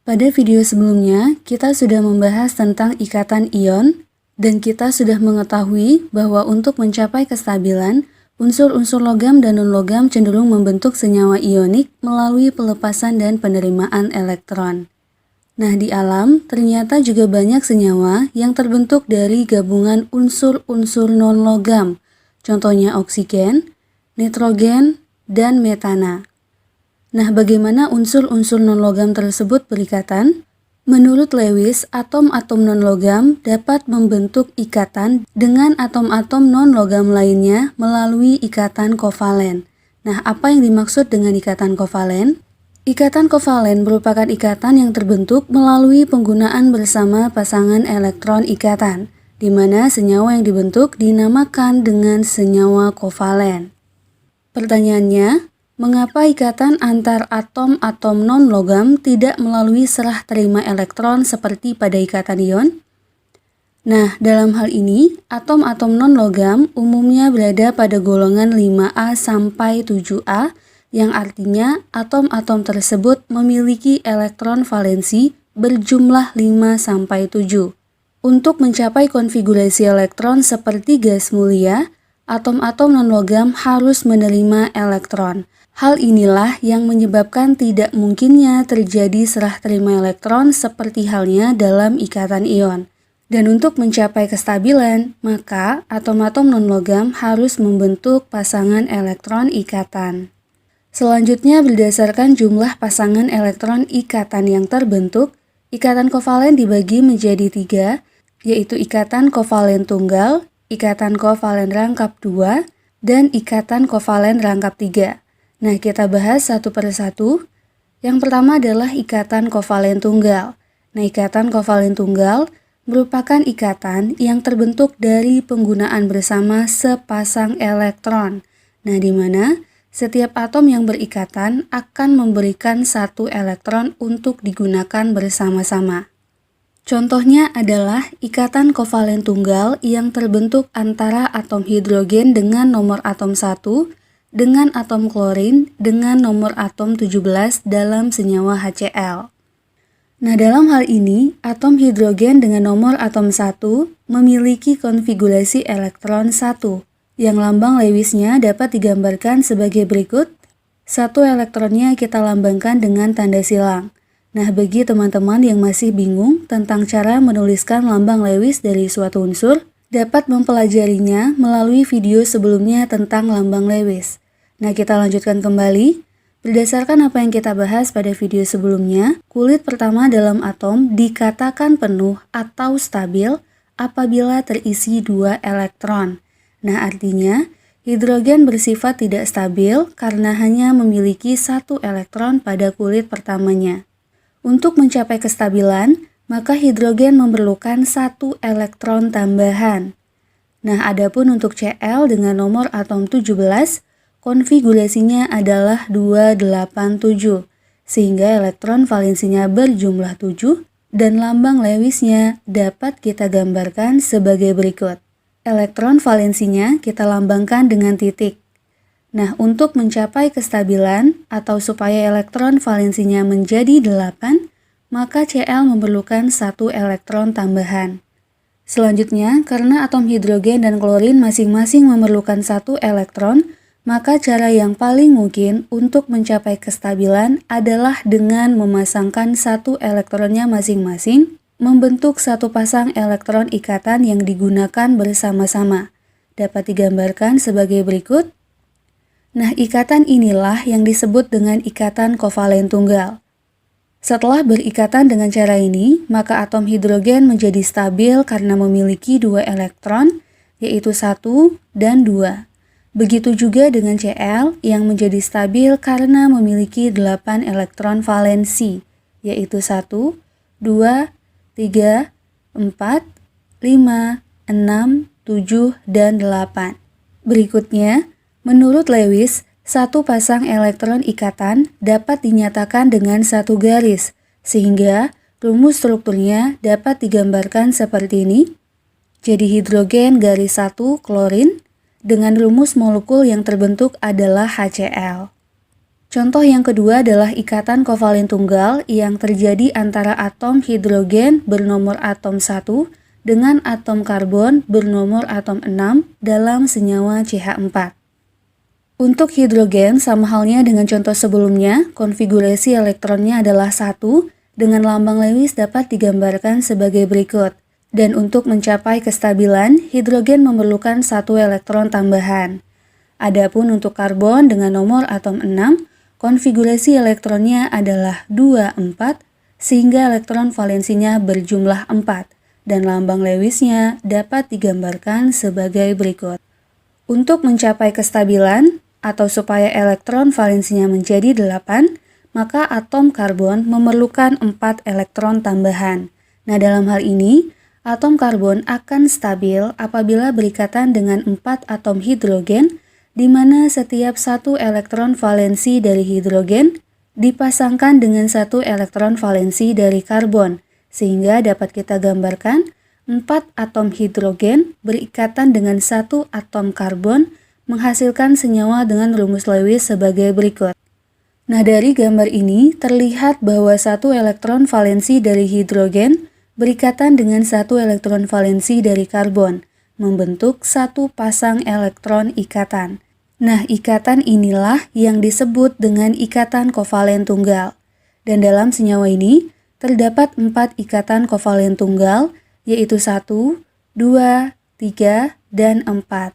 Pada video sebelumnya, kita sudah membahas tentang ikatan ion, dan kita sudah mengetahui bahwa untuk mencapai kestabilan, unsur-unsur logam dan non-logam cenderung membentuk senyawa ionik melalui pelepasan dan penerimaan elektron. Nah, di alam ternyata juga banyak senyawa yang terbentuk dari gabungan unsur-unsur non-logam, contohnya oksigen, nitrogen, dan metana. Nah, bagaimana unsur-unsur non-logam tersebut berikatan? Menurut Lewis, atom-atom non-logam dapat membentuk ikatan dengan atom-atom non-logam lainnya melalui ikatan kovalen. Nah, apa yang dimaksud dengan ikatan kovalen? Ikatan kovalen merupakan ikatan yang terbentuk melalui penggunaan bersama pasangan elektron ikatan, di mana senyawa yang dibentuk dinamakan dengan senyawa kovalen. Pertanyaannya, mengapa ikatan antar atom-atom non-logam tidak melalui serah terima elektron seperti pada ikatan ion? Nah, dalam hal ini, atom-atom non-logam umumnya berada pada golongan 5A sampai 7A, yang artinya atom-atom tersebut memiliki elektron valensi berjumlah 5 sampai 7. Untuk mencapai konfigurasi elektron seperti gas mulia, atom-atom non-logam harus menerima elektron. Hal inilah yang menyebabkan tidak mungkinnya terjadi serah terima elektron seperti halnya dalam ikatan ion. Dan untuk mencapai kestabilan, maka atom-atom non-logam harus membentuk pasangan elektron ikatan. Selanjutnya, berdasarkan jumlah pasangan elektron ikatan yang terbentuk, ikatan kovalen dibagi menjadi 3, yaitu ikatan kovalen tunggal, ikatan kovalen rangkap 2, dan ikatan kovalen rangkap 3. Nah, kita bahas satu persatu. Yang pertama adalah ikatan kovalen tunggal. Nah, ikatan kovalen tunggal merupakan ikatan yang terbentuk dari penggunaan bersama sepasang elektron. Nah, di mana setiap atom yang berikatan akan memberikan satu elektron untuk digunakan bersama-sama. Contohnya adalah ikatan kovalen tunggal yang terbentuk antara atom hidrogen dengan nomor atom 1 dengan atom klorin dengan nomor atom 17 dalam senyawa HCl. Nah, dalam hal ini, atom hidrogen dengan nomor atom 1 memiliki konfigurasi elektron 1, yang lambang Lewisnya dapat digambarkan sebagai berikut. Satu elektronnya kita lambangkan dengan tanda silang. Nah, bagi teman-teman yang masih bingung tentang cara menuliskan lambang Lewis dari suatu unsur, dapat mempelajarinya melalui video sebelumnya tentang lambang Lewis. Nah, kita lanjutkan kembali. Berdasarkan apa yang kita bahas pada video sebelumnya, kulit pertama dalam atom dikatakan penuh atau stabil apabila terisi 2 elektron. Nah, artinya hidrogen bersifat tidak stabil karena hanya memiliki 1 elektron pada kulit pertamanya. Untuk mencapai kestabilan, maka hidrogen memerlukan 1 elektron tambahan. Nah, adapun untuk Cl dengan nomor atom 17, konfigurasinya adalah 287, sehingga elektron valensinya berjumlah 7 dan lambang Lewisnya dapat kita gambarkan sebagai berikut. Elektron valensinya kita lambangkan dengan titik. Nah, untuk mencapai kestabilan atau supaya elektron valensinya menjadi 8, maka Cl memerlukan 1 elektron tambahan. Selanjutnya, karena atom hidrogen dan klorin masing-masing memerlukan 1 elektron, maka cara yang paling mungkin untuk mencapai kestabilan adalah dengan memasangkan 1 elektronnya masing-masing, membentuk satu pasang elektron ikatan yang digunakan bersama-sama. Dapat digambarkan sebagai berikut. Nah, ikatan inilah yang disebut dengan ikatan kovalen tunggal. Setelah berikatan dengan cara ini, maka atom hidrogen menjadi stabil karena memiliki 2 elektron, yaitu 1 dan 2. Begitu juga dengan Cl yang menjadi stabil karena memiliki 8 elektron valensi, yaitu 1, 2, 3, 4, 5, 6, 7, dan 8. Berikutnya, menurut Lewis, satu pasang elektron ikatan dapat dinyatakan dengan satu garis, sehingga rumus strukturnya dapat digambarkan seperti ini. Jadi hidrogen garis 1 klorin dengan rumus molekul yang terbentuk adalah HCl. Contoh yang kedua adalah ikatan kovalen tunggal yang terjadi antara atom hidrogen bernomor atom 1 dengan atom karbon bernomor atom 6 dalam senyawa CH4. Untuk hidrogen, sama halnya dengan contoh sebelumnya, konfigurasi elektronnya adalah 1 dengan lambang Lewis dapat digambarkan sebagai berikut. Dan untuk mencapai kestabilan, hidrogen memerlukan 1 elektron tambahan. Adapun untuk karbon dengan nomor atom 6, konfigurasi elektronnya adalah 2, 4, sehingga elektron valensinya berjumlah 4, dan lambang Lewisnya dapat digambarkan sebagai berikut. Untuk mencapai kestabilan, atau supaya elektron valensinya menjadi 8, maka atom karbon memerlukan 4 elektron tambahan. Nah, dalam hal ini, atom karbon akan stabil apabila berikatan dengan 4 atom hidrogen, di mana setiap 1 elektron valensi dari hidrogen dipasangkan dengan 1 elektron valensi dari karbon, sehingga dapat kita gambarkan 4 atom hidrogen berikatan dengan 1 atom karbon menghasilkan senyawa dengan rumus Lewis sebagai berikut. Nah, dari gambar ini terlihat bahwa 1 elektron valensi dari hidrogen berikatan dengan 1 elektron valensi dari karbon, membentuk 1 pasang elektron ikatan. Nah, ikatan inilah yang disebut dengan ikatan kovalen tunggal. Dan dalam senyawa ini terdapat 4 ikatan kovalen tunggal, yaitu 1, 2, 3, dan 4.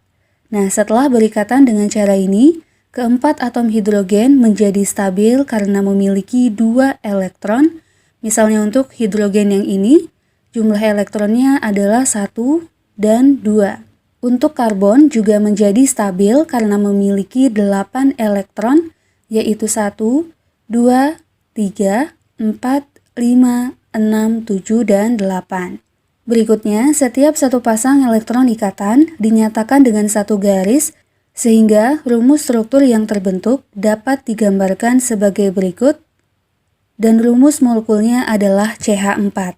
Nah, setelah berikatan dengan cara ini, keempat atom hidrogen menjadi stabil karena memiliki 2 elektron. Misalnya untuk hidrogen yang ini, jumlah elektronnya adalah 1 dan 2. Untuk karbon juga menjadi stabil karena memiliki 8 elektron, yaitu 1, 2, 3, 4, 5, 6, 7, dan 8. Berikutnya, setiap satu pasang elektron ikatan dinyatakan dengan 1 garis, sehingga rumus struktur yang terbentuk dapat digambarkan sebagai berikut, dan rumus molekulnya adalah CH4.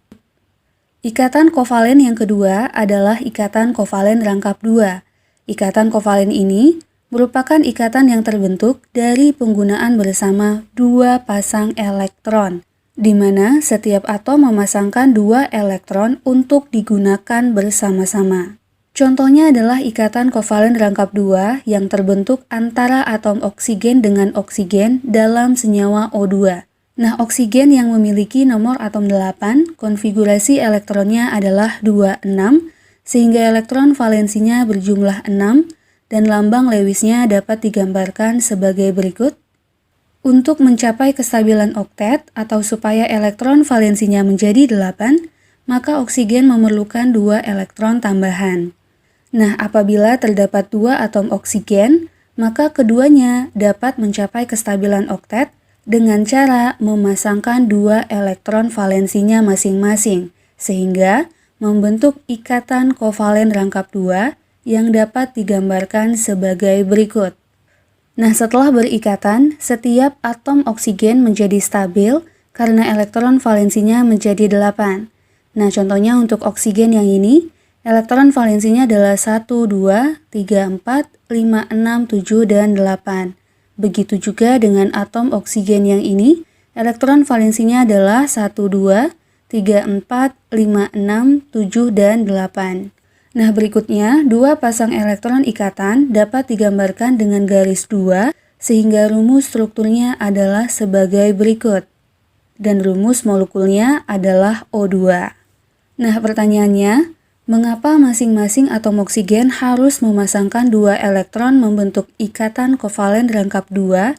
Ikatan kovalen yang kedua adalah ikatan kovalen rangkap 2. Ikatan kovalen ini merupakan ikatan yang terbentuk dari penggunaan bersama 2 pasang elektron, di mana setiap atom memasangkan 2 elektron untuk digunakan bersama-sama. Contohnya adalah ikatan kovalen rangkap 2 yang terbentuk antara atom oksigen dengan oksigen dalam senyawa O2. Nah, oksigen yang memiliki nomor atom 8, konfigurasi elektronnya adalah 2, 6, sehingga elektron valensinya berjumlah 6, dan lambang Lewisnya dapat digambarkan sebagai berikut. Untuk mencapai kestabilan oktet atau supaya elektron valensinya menjadi 8, maka oksigen memerlukan 2 elektron tambahan. Nah, apabila terdapat 2 atom oksigen, maka keduanya dapat mencapai kestabilan oktet dengan cara memasangkan 2 elektron valensinya masing-masing, sehingga membentuk ikatan kovalen rangkap 2 yang dapat digambarkan sebagai berikut. Nah, setelah berikatan, setiap atom oksigen menjadi stabil karena elektron valensinya menjadi 8. Nah, contohnya untuk oksigen yang ini, elektron valensinya adalah 1, 2, 3, 4, 5, 6, 7, dan 8. Begitu juga dengan atom oksigen yang ini, elektron valensinya adalah 1, 2, 3, 4, 5, 6, 7, dan 8. Nah, berikutnya, 2 pasang elektron ikatan dapat digambarkan dengan garis 2, sehingga rumus strukturnya adalah sebagai berikut. Dan rumus molekulnya adalah O2. Nah, pertanyaannya, mengapa masing-masing atom oksigen harus memasangkan 2 elektron membentuk ikatan kovalen rangkap 2?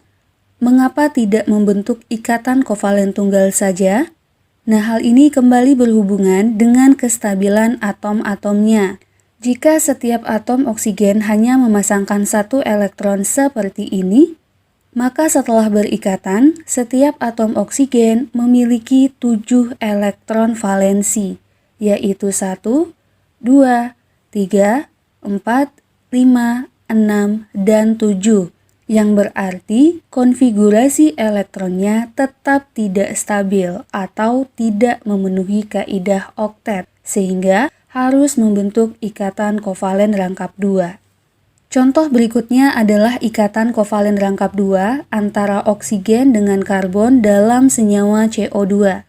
Mengapa tidak membentuk ikatan kovalen tunggal saja? Nah, hal ini kembali berhubungan dengan kestabilan atom-atomnya. Jika setiap atom oksigen hanya memasangkan 1 elektron seperti ini, maka setelah berikatan, setiap atom oksigen memiliki 7 elektron valensi, yaitu 1, 2, 3, 4, 5, 6, dan 7, yang berarti konfigurasi elektronnya tetap tidak stabil atau tidak memenuhi kaidah oktet, sehingga harus membentuk ikatan kovalen rangkap 2. Contoh berikutnya adalah ikatan kovalen rangkap 2 antara oksigen dengan karbon dalam senyawa CO2.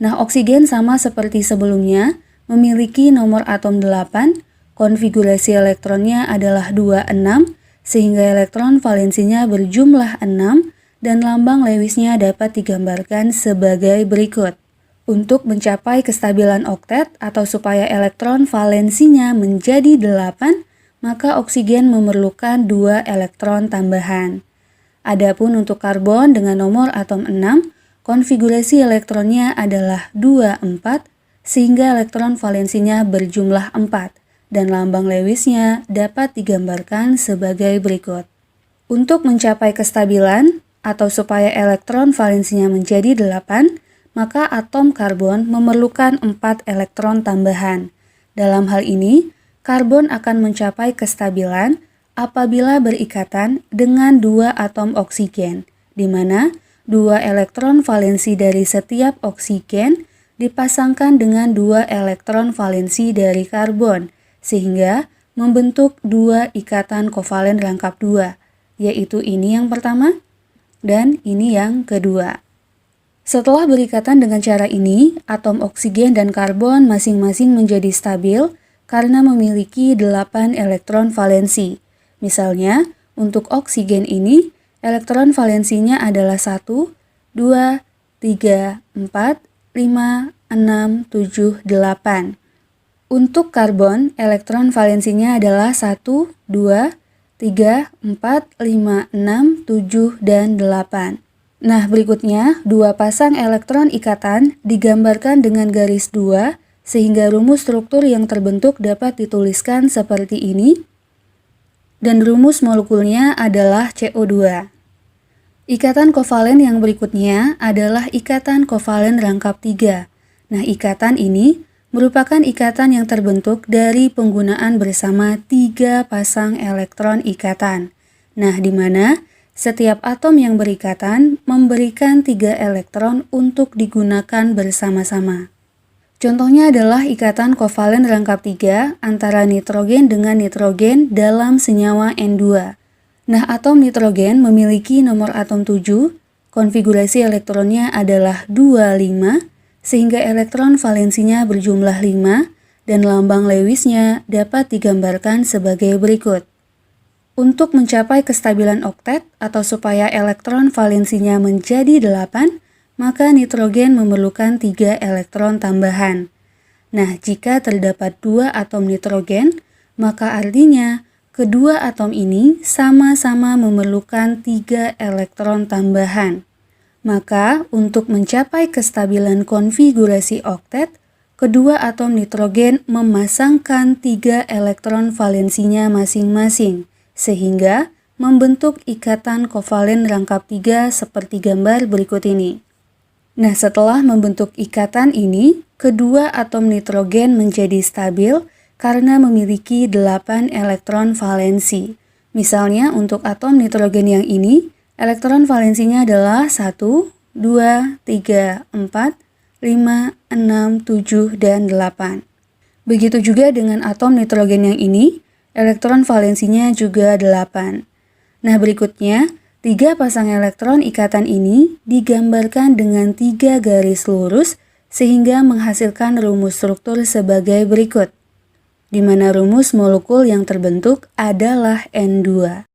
Nah, oksigen sama seperti sebelumnya, memiliki nomor atom 8, konfigurasi elektronnya adalah 26, sehingga elektron valensinya berjumlah 6, dan lambang Lewisnya dapat digambarkan sebagai berikut. Untuk mencapai kestabilan oktet atau supaya elektron valensinya menjadi 8, maka oksigen memerlukan 2 elektron tambahan. Adapun untuk karbon dengan nomor atom 6, konfigurasi elektronnya adalah 24, sehingga elektron valensinya berjumlah 4, dan lambang Lewisnya dapat digambarkan sebagai berikut. Untuk mencapai kestabilan, atau supaya elektron valensinya menjadi 8, maka atom karbon memerlukan 4 elektron tambahan. Dalam hal ini, karbon akan mencapai kestabilan apabila berikatan dengan 2 atom oksigen, di mana 2 elektron valensi dari setiap oksigen dipasangkan dengan 2 elektron valensi dari karbon, sehingga membentuk 2 ikatan kovalen rangkap 2, yaitu ini yang pertama dan ini yang kedua. Setelah berikatan dengan cara ini, atom oksigen dan karbon masing-masing menjadi stabil karena memiliki 8 elektron valensi. Misalnya, untuk oksigen ini, elektron valensinya adalah 1, 2, 3, 4, 5, 6, 7, 8. Untuk karbon, elektron valensinya adalah 1, 2, 3, 4, 5, 6, 7, dan 8. Nah, berikutnya, 2 pasang elektron ikatan digambarkan dengan garis 2, sehingga rumus struktur yang terbentuk dapat dituliskan seperti ini, dan rumus molekulnya adalah CO2. Ikatan kovalen yang berikutnya adalah ikatan kovalen rangkap 3. Nah, ikatan ini merupakan ikatan yang terbentuk dari penggunaan bersama 3 pasang elektron ikatan. Nah, di mana setiap atom yang berikatan memberikan 3 elektron untuk digunakan bersama-sama. Contohnya adalah ikatan kovalen rangkap 3 antara nitrogen dengan nitrogen dalam senyawa N2. Nah, atom nitrogen memiliki nomor atom 7, konfigurasi elektronnya adalah 25, sehingga elektron valensinya berjumlah 5, dan lambang Lewisnya dapat digambarkan sebagai berikut. Untuk mencapai kestabilan oktet atau supaya elektron valensinya menjadi 8, maka nitrogen memerlukan 3 elektron tambahan. Nah, jika terdapat 2 atom nitrogen, maka artinya kedua atom ini sama-sama memerlukan 3 elektron tambahan. Maka, untuk mencapai kestabilan konfigurasi oktet, kedua atom nitrogen memasangkan 3 elektron valensinya masing-masing, sehingga membentuk ikatan kovalen rangkap 3 seperti gambar berikut ini. Nah, setelah membentuk ikatan ini, kedua atom nitrogen menjadi stabil karena memiliki 8 elektron valensi. Misalnya untuk atom nitrogen yang ini, elektron valensinya adalah 1, 2, 3, 4, 5, 6, 7, dan 8. Begitu juga dengan atom nitrogen yang ini, elektron valensinya juga 8. Nah, berikutnya, 3 pasang elektron ikatan ini digambarkan dengan 3 garis lurus sehingga menghasilkan rumus struktur sebagai berikut, di mana rumus molekul yang terbentuk adalah N2.